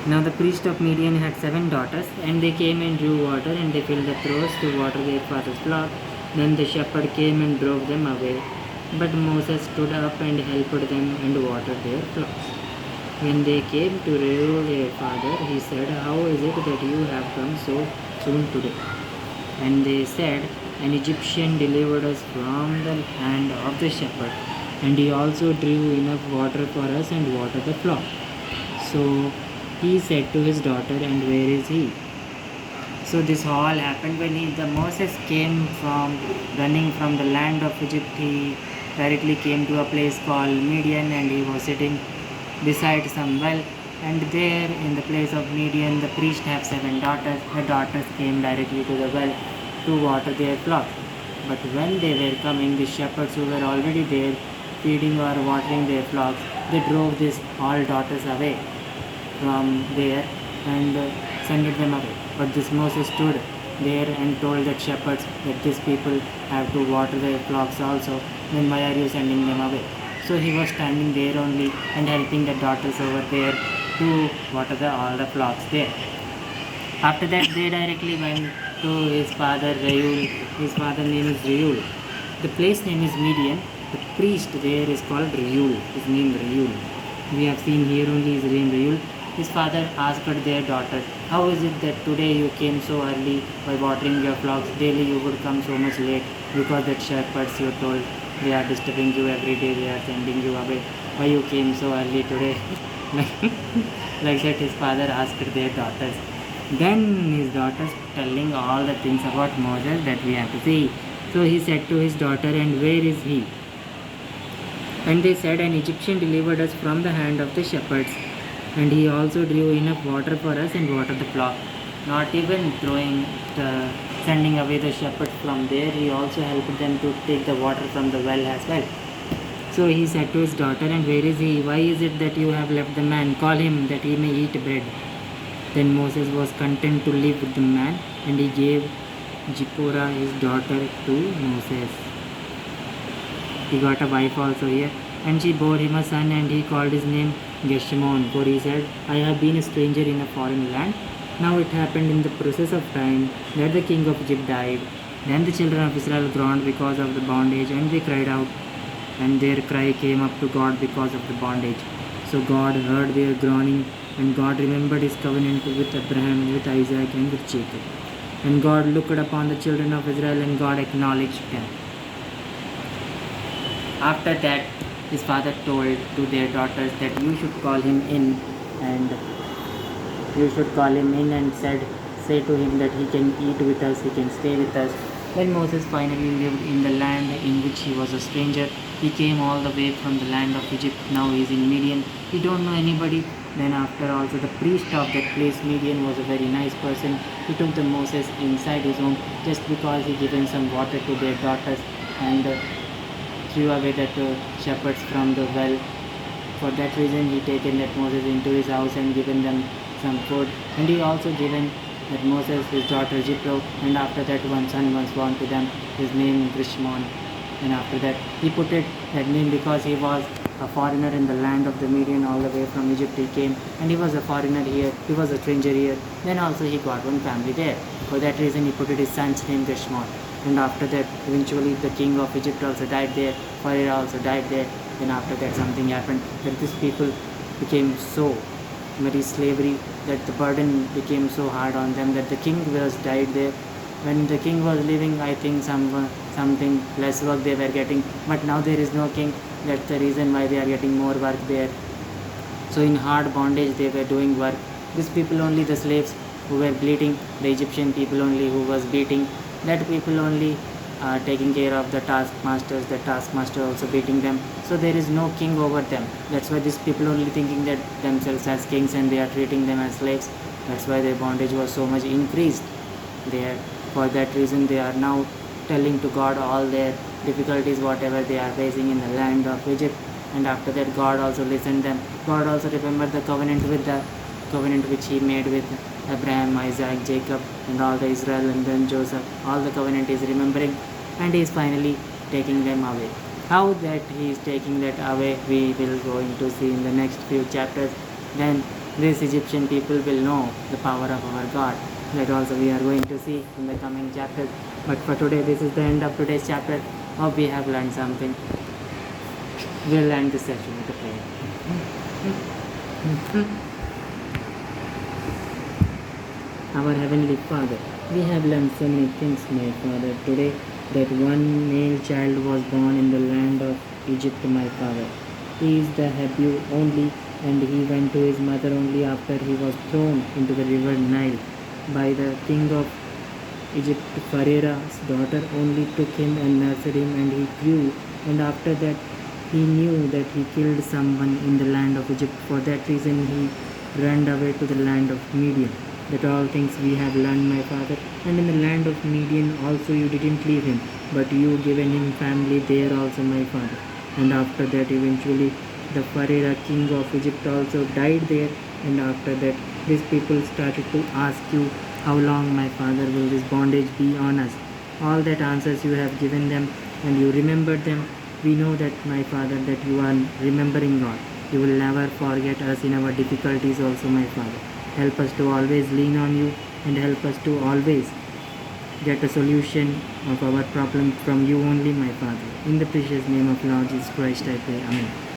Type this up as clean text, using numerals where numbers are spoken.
Now the priest of Midian had 7 daughters, and they came and drew water, and they filled the troughs to water their father's flock. Then the shepherd came and drove them away. But Moses stood up and helped them and watered their flocks. When they came to Reuel their father, he said, "How is it that you have come so soon today?" And they said, "An Egyptian delivered us from the hand of the shepherd, and he also drew enough water for us and watered the flock." So he said to his daughter, "And where is he?" So this all happened when the Moses came from running from the land of Egypt. He directly came to a place called Midian, and he was sitting beside some well. And there in the place of Midian, the priest have 7 daughters. The daughters came directly to the well to water their flock. But when they were coming, the shepherds who were already there feeding or watering their flocks, they drove these all daughters away from there and sent them away. But this Moses stood there and told the shepherds that these people have to water their flocks also. Then why are you sending them away? So he was standing there only and helping the daughters over there to water all the flocks there. After that, they directly went to his father Reuel. His father name is Reuel. The place name is Midian. The priest there is called Reuel. His name Reuel. We have seen here only his name Reuel. His father asked their daughter, "How is it that today you came so early by watering your flocks? Daily you would come so much late because that shepherds you told they are disturbing you every day, they are sending you away. Why you came so early today?" Like that his father asked their daughters. Then his daughters telling all the things about Moses that we have to see. So he said to his daughter, "And where is he?" And they said, "An Egyptian delivered us from the hand of the shepherds, and he also drew enough water for us and watered the flock." Not even sending away the shepherds from there, he also helped them to take the water from the well as well. So he said to his daughter, "And where is he? Why is it that you have left the man? Call him that he may eat bread." Then Moses was content to live with the man, and he gave Zipporah his daughter to Moses. He got a wife also here, and she bore him a son, and he called his name Geshemon, for he said, "I have been a stranger in a foreign land." Now it happened in the process of time that the king of Egypt died. Then the children of Israel groaned because of the bondage, and they cried out, and their cry came up to God because of the bondage. So God heard their groaning, and God remembered his covenant with Abraham, with Isaac, and with Jacob. And God looked upon the children of Israel, and God acknowledged them. After that, his father told to their daughters that you should call him in, and say to him that he can eat with us, he can stay with us. When Moses finally lived in the land in which he was a stranger, he came all the way from the land of Egypt. Now he is in Midian. He don't know anybody. Then after also the priest of that place, Midian, was a very nice person. He took the Moses inside his home just because he given some water to their daughters and threw away that shepherds from the well. For that reason, he taken that Moses into his house and given them some food. And he also given that Moses his daughter Jethro, and after that one son was born to them, his name Grishmon. And after that he put it that name because he was a foreigner in the land of the Midian. All the way from Egypt he came, and he was a foreigner here, he was a stranger here. Then also he got one family there. For that reason he put it his son's name Grishmon. And after that eventually the king of Egypt also died there, Pharaoh also died there. Then after that something happened that these people became so very slavery, that the burden became so hard on them that the king was died there. When the king was leaving, I think something less work they were getting, but now there is no king. That's the reason why they are getting more work there. So in hard bondage they were doing work. These people only, the slaves who were bleeding, the Egyptian people only who was beating, that people only taking care of the taskmaster also beating them. So there is no king over them. That's why these people only thinking that themselves as kings, and they are treating them as slaves. That's why their bondage was so much increased there. For that reason they are now telling to God all their difficulties, whatever they are facing in the land of Egypt. And after that God also listened them. God also remembered the covenant which he made with Abraham, Isaac, Jacob, and all the Israel, and then Joseph. All the covenant is remembering, and he is finally taking them away. How that he is taking that away, we will going to see in the next few chapters. then these Egyptian people will know the power of our God. That also we are going to see in the coming chapters. But for today, this is the end of today's chapter. Hope we have learned something. We'll end this session with a prayer. Our Heavenly Father, we have learned so many things, my Father, today, that one male child was born in the land of Egypt, my Father. He is the Hebrew only, and he went to his mother only after he was thrown into the river Nile by the king of Egypt. Pharaoh's daughter only took him and nursed him, and he grew, and after that he knew that he killed someone in the land of Egypt. For that reason he ran away to the land of Midian. That all things we have learned, my Father. And in the land of Midian also you didn't leave him, but you given him family there also, my Father. And after that eventually the Pharaoh king of Egypt also died there, and after that these people started to ask you, how long, my Father, will this bondage be on us? All that answers you have given them, and you remembered them. We know that, my Father, that you are remembering God. You will never forget us in our difficulties also, my Father. Help us to always lean on you, and help us to always get a solution of our problem from you only, my Father. In the precious name of Lord Jesus Christ I pray. Amen.